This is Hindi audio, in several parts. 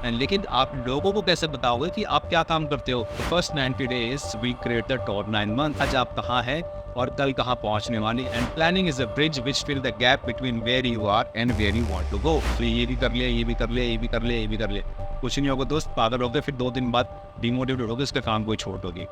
लेकिन आप लोगों को कैसे बताओगे कि आप क्या काम करते हो? First 90 days we create the top 9 month. आज आप कहाँ हैं और कल कहाँ पहुँचने वाली। And planning is a bridge which fill the gap between where you are and where you want to go. तो ये भी कर लिया, ये भी कर लिया, ये भी कर लिया, ये भी कर लिया, कुछ नहीं होगा दोस्त, पागल हो गए, फिर 2 दिन बाद डिमोटिवेट हो गए, उसके काम को ही छोड़ दोगे।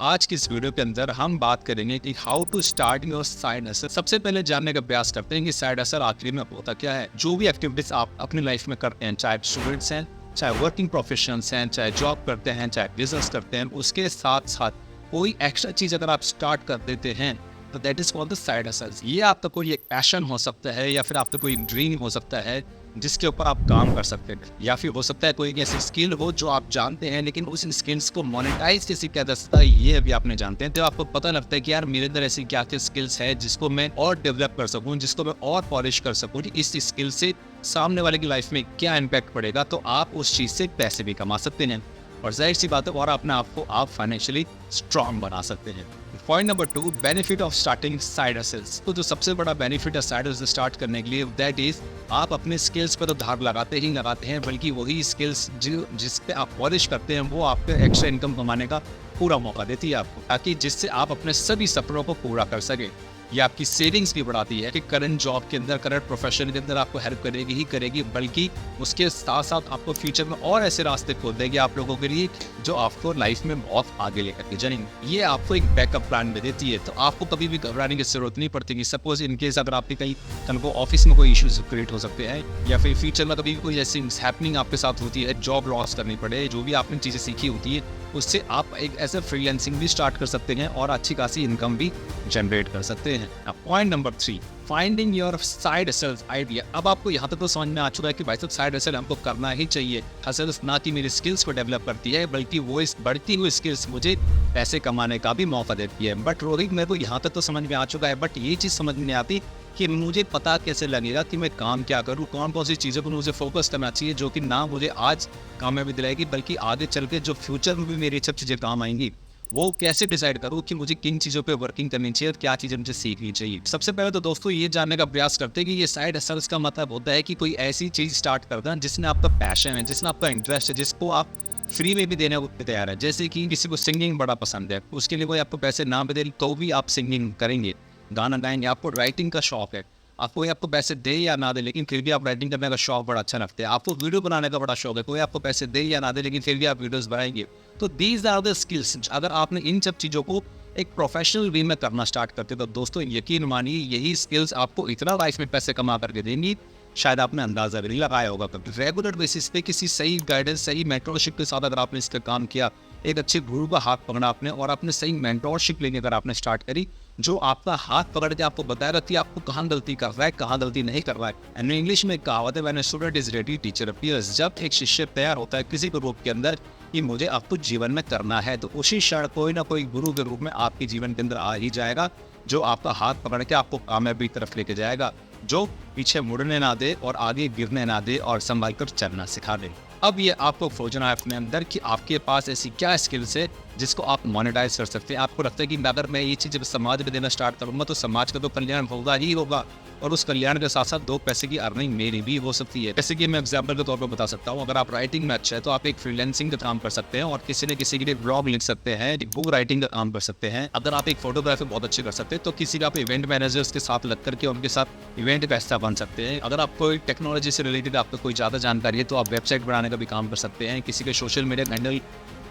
आज की इस वीडियो के अंदर हम बात करेंगे कि how to start your side hustle. सबसे पहले जानने का प्रयास करते हैं कि साइड हसल आखिर में होता क्या है। जो भी एक्टिविटीज आप अपनी लाइफ में करते हैं, चाहे स्टूडेंट्स हैं, चाहे वर्किंग प्रोफेशनल्स हैं, चाहे जॉब करते हैं, चाहे बिजनेस करते हैं, उसके साथ साथ कोई एक्स्ट्रा चीज अगर आप स्टार्ट कर देते हैं तो that is called the side hustle. ये आपका कोई एक पैशन हो सकता है या फिर आपका कोई ड्रीम हो सकता है जिसके ऊपर आप काम कर सकते हैं, या फिर हो सकता है कोई ऐसी स्किल हो जो आप जानते हैं लेकिन उस स्किल्स को मोनेटाइज कैसे किया जा सकता है ये अभी आप नहीं जानते हैं। तो आपको पता लगता है कि यार मेरे अंदर ऐसी क्या क्या स्किल्स है जिसको मैं और डेवलप कर सकूं, जिसको मैं और पॉलिश कर सकूं, इस स्किल से सामने वाले की लाइफ में क्या इम्पैक्ट पड़ेगा, तो आप उस चीज से पैसे भी कमा सकते हैं और जाहिर सी बात है और अपने आप को आप फाइनेंशियली स्ट्रांग बना सकते हैं। Point number 2, benefit of starting side hustles. तो जो सबसे बड़ा बेनिफिट है साइड हसल स्टार्ट करने के लिए दैट इज आप अपने स्किल्स पर तो धार लगाते ही लगाते हैं, बल्कि वही स्किल्स जिस पे आप पॉलिश करते हैं वो आपको एक्स्ट्रा इनकम कमाने का पूरा मौका देती है आपको, ताकि जिससे आप अपने सभी सपनों को पूरा कर सकें। ये आपकी सेविंग्स भी बढ़ाती है कि करंट जॉब के अंदर, करंट प्रोफेशन के अंदर आपको हेल्प करेगी ही करेगी, बल्कि उसके साथ साथ आपको फ्यूचर में और ऐसे रास्ते खोल देगी आप लोगों के लिए जो आपको लाइफ में बहुत आगे लेकर के जाएंगे। ये आपको एक बैकअप प्लान में देती है, तो आपको कभी भी घबराने की जरूरत नहीं पड़ती। सपोज इनकेस अगर आपके कहीं कल को ऑफिस में कोई इश्यूज क्रिएट हो सकते हैं या फिर फ्यूचर में कभी कोई ऐसी हैपनिंग आपके साथ होती है, जॉब लॉस करनी पड़े, जो भी आपने चीज़ें सीखी होती है उससे आप एक ऐसा फ्रीलांसिंग भी स्टार्ट कर सकते हैं और अच्छी खासी इनकम भी जनरेट कर सकते हैं। Point number 3, finding your side hustle idea. अब आपको यहाँ तक तो समझ में आ चुका है कि भाई साहब साइड हसल हमको करना ही चाहिए। हसल ना कि मेरी स्किल्स को डेवलप करती है बल्कि वो इस बढ़ती हुई स्किल्स मुझे पैसे कमाने का भी मौका देती है। बट रोहित मेरे को यहाँ तक तो समझ में आ चुका है, बट ये चीज़ समझ में नहीं आती कि मुझे पता कैसे लगेगा कि मैं काम क्या करूँ, कौन कौन सी चीज़ों पर मुझे फोकस करना चाहिए जो कि ना मुझे आज कामयाबी दिलाएगी बल्कि आगे चल के जो फ्यूचर में भी मेरी सब चीज़ें काम आएंगी। वो कैसे डिसाइड करूँ कि मुझे किन चीज़ों पे वर्किंग करनी चाहिए और क्या चीज़ें मुझे सीखनी चाहिए। सबसे पहले तो दोस्तों ये जानने का प्रयास करते हैं कि ये साइड हसल्स का मतलब होता है कि कोई ऐसी चीज़ स्टार्ट कर देना जिसमें आपका पैशन है, जिसमें आपका इंटरेस्ट है, जिसको आप फ्री में भी देने को तैयार है। जैसे कि किसी को सिंगिंग बड़ा पसंद है, उसके लिए कोई आपको पैसे ना भी दे तो भी आप सिंगिंग करेंगे, गाना गाएंगे। आपको राइटिंग का शौक है, आपको पैसे दे या ना दे लेकिन फिर भी आप राइटिंग करने का शौक बड़ा अच्छा रखते हैं। आपको वीडियो बनाने का बड़ा शौक है, कोई आपको पैसे दे या ना दे लेकिन फिर भी आप वीडियोस बनाएंगे। तो दीज आर द स्किल्स। अगर आपने इन सब चीज़ों को एक प्रोफेशनल वे में करना स्टार्ट करते तो दोस्तों यकीन मानिए यही स्किल्स आपको इतना लाइफ में पैसे कमा करके देंगी शायद आपने अंदाजा भी नहीं लगाया होगा। कभी रेगुलर बेसिस पे किसी सही गाइडेंस, सही मेंटरशिप के साथ अगर आपने इसका काम किया, एक अच्छे गुरु का हाथ पकड़ा आपने और आपने सही मेंटरशिप लेने अगर आपने स्टार्ट करी, जो आपका हाथ पकड़ के आपको बताया रहती है आपको कहाँ गलती कर रहा है, कहाँ गलती नहीं कर रहा है। एंड इंग्लिश में कहावत है when a student is ready teacher appears. जब एक शिष्य तैयार होता है किसी के रूप के अंदर कि मुझे आपको जीवन में करना है, तो उसी क्षण कोई ना कोई गुरु के रूप में आपके जीवन के अंदर आ ही जाएगा जो आपका हाथ पकड़ के आपको कामयाबी की तरफ लेके जाएगा, जो पीछे मुड़ने ना दे और आगे गिरने ना दे और संभाल कर चलना सिखा दे। अब ये आपको खोजना है अपने अंदर कि आपके पास ऐसी क्या स्किल्स है जिसको आप मोनेटाइज कर सकते हैं। आपको लगता है कि अगर मैं ये चीज़ समाज में देना स्टार्ट करूँगा तो समाज का तो कल्याण होगा ही होगा और उस कल्याण के साथ साथ 2 पैसे की अर्निंग मेरी भी हो सकती है। जैसे कि मैं एग्जाम्पल के तौर पर बता सकता हूँ, अगर आप राइटिंग में अच्छे हैं तो आप एक फ्रीलांसिंग का काम कर सकते हैं और किसी न किसी के लिए ब्लॉग लिख सकते हैं, बुक राइटिंग का काम कर सकते हैं। अगर आप एक फोटोग्राफी बहुत अच्छे कर सकते हैं तो किसी का आप इवेंट मैनेजर्स के साथ लग करके उनके साथ इवेंट का हिस्सा बन सकते हैं। अगर आपको टेक्नोलॉजी से रिलेटेड आपको कोई ज़्यादा जानकारी है तो आप वेबसाइट बनाने का भी काम कर सकते हैं। किसी के सोशल मीडिया हैंडल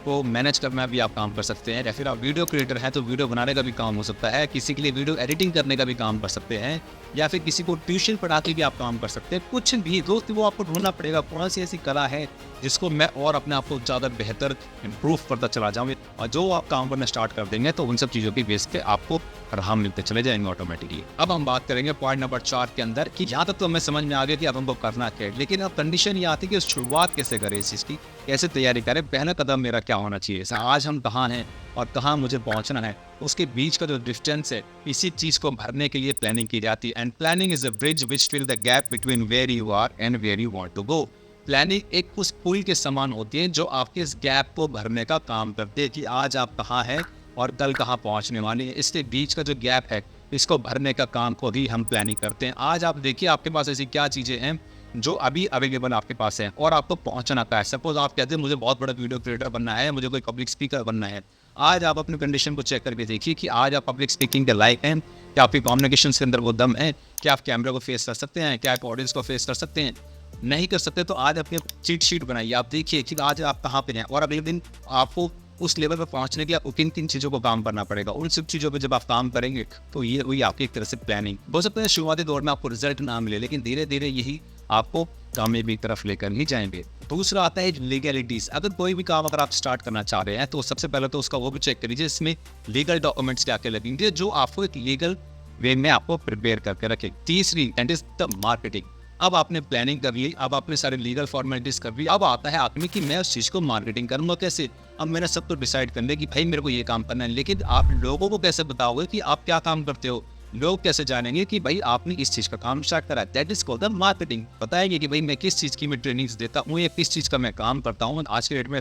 को मैनेज करना भी आप काम कर सकते हैं, या फिर आप वीडियो क्रिएटर हैं तो वीडियो बनाने का भी काम हो सकता है। किसी के लिए वीडियो एडिटिंग करने का भी काम कर सकते हैं, या फिर किसी को ट्यूशन पढ़ा के भी आप काम कर सकते हैं। कुछ भी दोस्त वो आपको ढूंढना पड़ेगा कौन सी ऐसी कला है जिसको मैं और अपने आप को ज़्यादा बेहतर इम्प्रूव करता चला जाऊँ, और जो आप काम करना स्टार्ट कर देंगे तो उन सब चीज़ों की बेस पे आपको राह मिलते चले जाएंगे ऑटोमेटिकली। अब हम बात करेंगे पॉइंट नंबर 4 के अंदर कि यहाँ तक तो हमें समझ में आ गया कि अब हमको करना क्या है, लेकिन अब कंडीशन ये आती है कि शुरुआत कैसे करें इस चीज़ की, कैसे तैयारी करें, पहला कदम मेरा क्या होना चाहिए, आज हम कहाँ हैं और कहाँ मुझे पहुँचना है, उसके बीच का जो डिस्टेंस है इसी चीज़ को भरने के लिए प्लानिंग की जाती है। And planning is a bridge which fill the gap between where you are and where you want to go. Planning एक उस पुल के समान होती है जो आपके इस गैप को भरने का काम करती है कि आज आप कहाँ हैं और कल कहाँ पहुँचने वाले हैं। इसके बीच का जो गैप है इसको भरने का काम को ही हम प्लानिंग करते हैं। आज आप देखिए आपके पास ऐसी क्या चीज़ें हैं जो अभी अवेलेबल आपके पास है और आपको पहुंचना का है। सपोज आप कहते हैं मुझे बहुत बड़ा वीडियो क्रिएटर बनना है, मुझे कोई पब्लिक स्पीकर बनना है। आज आप अपनी कंडीशन को चेक करके देखिए कि आज आप पब्लिक स्पीकिंग के लायक हैं, क्या आपकी कम्युनिकेशन के अंदर वो दम है, क्या आप कैमरा को फेस कर सकते हैं, क्या आप ऑडियंस को फेस कर सकते हैं। नहीं कर सकते तो आज अपनी चीट शीट बनाइए, आप देखिए कि आज आप कहाँ पे हैं और अगले दिन आपको उस लेवल पर पहुंचने के लिए आपको किन किन चीज़ों को काम करना पड़ेगा। उन सब चीज़ों पे जब आप काम करेंगे तो ये वही आपकी एक तरह से प्लानिंग हो सकता है। शुरुआती दौर में आपको रिजल्ट ना मिले लेकिन धीरे धीरे यही आपको कामयाबी की तरफ लेकर ही जाएंगे। दूसरा आता है लीगैलिटीज। अगर कोई भी काम अगर आप स्टार्ट करना चाह रहे हैं तो सबसे पहले तो उसका वो भी चेक करिए इसमें लीगल डॉक्यूमेंट्स क्या क्या लगेंगे जो आपको एक लीगल वे में आपको प्रिपेयर करके रखे। तीसरी एंड इज द मार्केटिंग। अब आपने प्लानिंग कर ली, अब आपने सारे लीगल फॉर्मेलिटीज कर ली, अब आता है आदमी कि मैं उस चीज़ को मार्केटिंग करूंगा कैसे। अब मैंने सब तो डिसाइड कर लिया कि भाई मेरे को ये काम करना है, लेकिन आप लोगों को कैसे बताओगे कि आप क्या काम करते हो। लोग कैसे जानेंगे कि भाई आपने इस चीज़ का काम स्टार्ट करा है। That is called the marketing. बताएंगे कि भाई मैं किस चीज़ की मैं ट्रेनिंग्स देता हूँ या किस चीज़ का मैं काम करता हूँ। आज के डेट में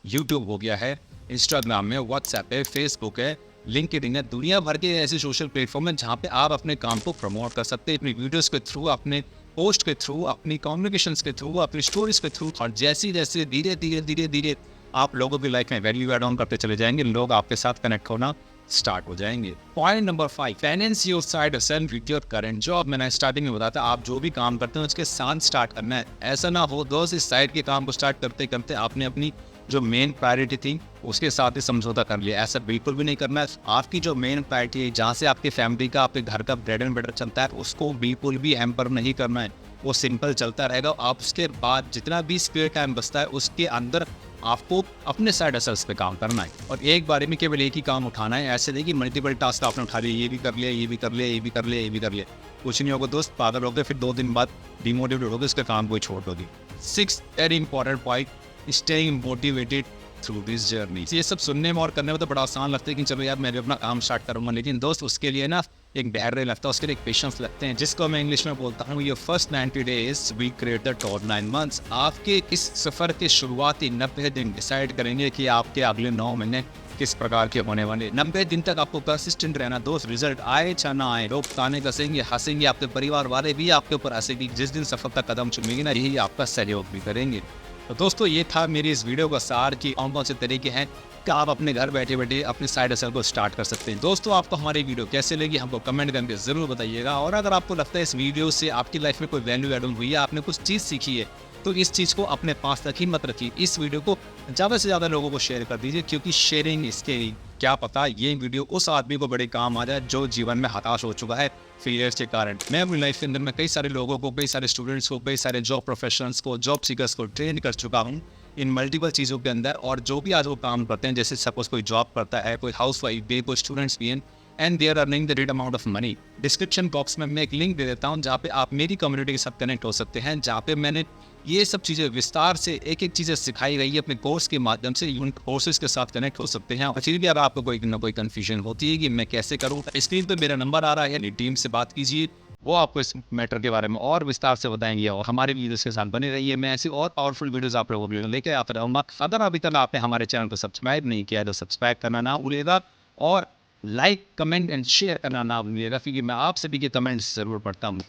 यूट्यूब हो गया है, इंस्टाग्राम है, व्हाट्सएप है, फेसबुक है, लिंक्डइन है, दुनिया भर के ऐसे सोशल प्लेटफॉर्म है जहाँ पे आप अपने काम को प्रमोट कर सकते हैं अपनी वीडियोस के थ्रू, अपने पोस्ट के थ्रू, अपनी कम्युनिकेशंस के थ्रू, अपनी स्टोरीज के थ्रू। और जैसे जैसे धीरे धीरे धीरे धीरे आप लोगों की लाइफ में वैल्यू एड ऑन करते चले जाएंगे, लोग आपके साथ कनेक्ट होना स्टार्ट हो जाएंगे। Point number 5, finance your side hustle with your current job. मैंने स्टार्टिंग में बताया था आप जो भी काम करते हैं उसके साथ स्टार्ट करना है। ऐसा ना हो दोस्त इस साइड के काम को स्टार्ट करते करते आपने अपनी जो मेन प्रायोरिटी थी उसके साथ ही समझौता कर लिया। ऐसा बिल्कुल भी नहीं करना है। आपकी जो मेन प्रायोरिटी है जहाँ से आपकी फैमिली का, आपके घर का ब्रेड एंड बटर चलता है, उसको बिल्कुल भी हैम्पर नहीं करना है। वो सिंपल चलता रहेगा। आप उसके बाद जितना भी स्पेयर टाइम बचता है उसके अंदर आपको अपने साइड हसल्स पे काम करना है और एक बारे में केवल एक ही काम उठाना है। ऐसे नहीं कि मल्टीपल टास्क आपने उठा लिए, ये भी कर लिया, ये भी कर लिया, ये भी कर लिया, ये भी कर लिया। कुछ नहीं होगा दोस्त, पागल हो गए, फिर 2 दिन बाद डिमोटिवेट हो गए, उसका काम कोई छोड़ दोगी। 6 very important point, staying motivated through this journey. ये सब सुनने में और करने में तो बड़ा आसान लगता है कि चलो यार मैं भी अपना काम स्टार्ट करूंगा, लेकिन दोस्त उसके लिए ना एक धैर्य लगता है, उसके लिए एक पेशेंस लगते हैं, जिसको मैं इंग्लिश में बोलता हूँ ये first 90 days we create the top 9 months. आपके इस सफर के शुरुआती 90 दिन डिसाइड करेंगे कि आपके अगले 9 महीने किस प्रकार के होने वाले। 90 दिन तक आपको कंसिस्टेंट रहना दोस्त, रिजल्ट आए चाहे ना आए, लोग ताने कसेंगे, हंसेंगे, आपके परिवार वाले भी आपके ऊपर हंसेंगे। जिस दिन सफलता कदम चुमेगी ना यही आपका सहयोग भी करेंगे। तो दोस्तों ये था मेरी इस वीडियो का सार कि कौन कौन से तरीके हैं कि आप अपने घर बैठे बैठे अपने साइड हसल को स्टार्ट कर सकते हैं। दोस्तों आपको हमारी वीडियो कैसे लगी हमको कमेंट करके ज़रूर बताइएगा और अगर आपको लगता है इस वीडियो से आपकी लाइफ में कोई वैल्यू एड ऑन हुई है, आपने कुछ चीज़ सीखी है, तो इस चीज़ को अपने पास तक ही मत रखिए। इस वीडियो को ज़्यादा से ज़्यादा लोगों को शेयर कर दीजिए क्योंकि शेयरिंग इसके क्या पता ये वीडियो उस आदमी को बड़े काम आ जाए जो जीवन में हताश हो चुका है फेलियर्स के कारण। मैं अपनी लाइफ के अंदर में कई सारे लोगों को, कई सारे स्टूडेंट्स को, कई सारे जॉब प्रोफेशनल्स को, जॉब सीकर्स को ट्रेन कर चुका हूँ इन मल्टीपल चीज़ों के अंदर। और जो भी आज वो काम करते हैं, जैसे सपोज कोई जॉब करता है, कोई हाउस वाइफ भी, कोई स्टूडेंट्स भी हैं and they are earning the great amount of money. Description box में मैं एक लिंक दे देता हूँ जहाँ पे आप मेरी कम्युनिटी के साथ कनेक्ट हो सकते हैं, जहाँ पे मैंने ये सब चीज़ें विस्तार से एक एक चीज़ें सिखाई गई है अपने कोर्स के माध्यम से। उन कोर्सेज के साथ कनेक्ट हो सकते हैं। फिर भी अगर आपको कोई ना कोई कन्फ्यूजन होती है कि मैं कैसे करूँ, स्क्रीन पर मेरा नंबर आ रहा है, टीम से बात कीजिए, वो आपको इस मैटर के बारे में और विस्तार से बताएंगे और हमारे वीडियोस के साथ बने रहिए। मैं ऐसी और पावरफुल वीडियोस आप लोगों को लेकर आता रहूँगा। अगर अभी तक आपने हमारे चैनल को सब्सक्राइब नहीं किया है तो सब्सक्राइब करना ना भूलिएगा और लाइक, कमेंट एंड शेयर करना ना भूलिएगा क्योंकि मैं आप सभी के कमेंट्स ज़रूर पढ़ता हूँ।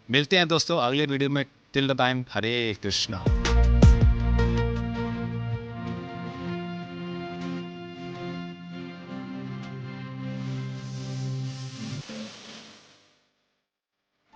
मिलते हैं दोस्तों अगले वीडियो में। Till the time, Hare Krishna.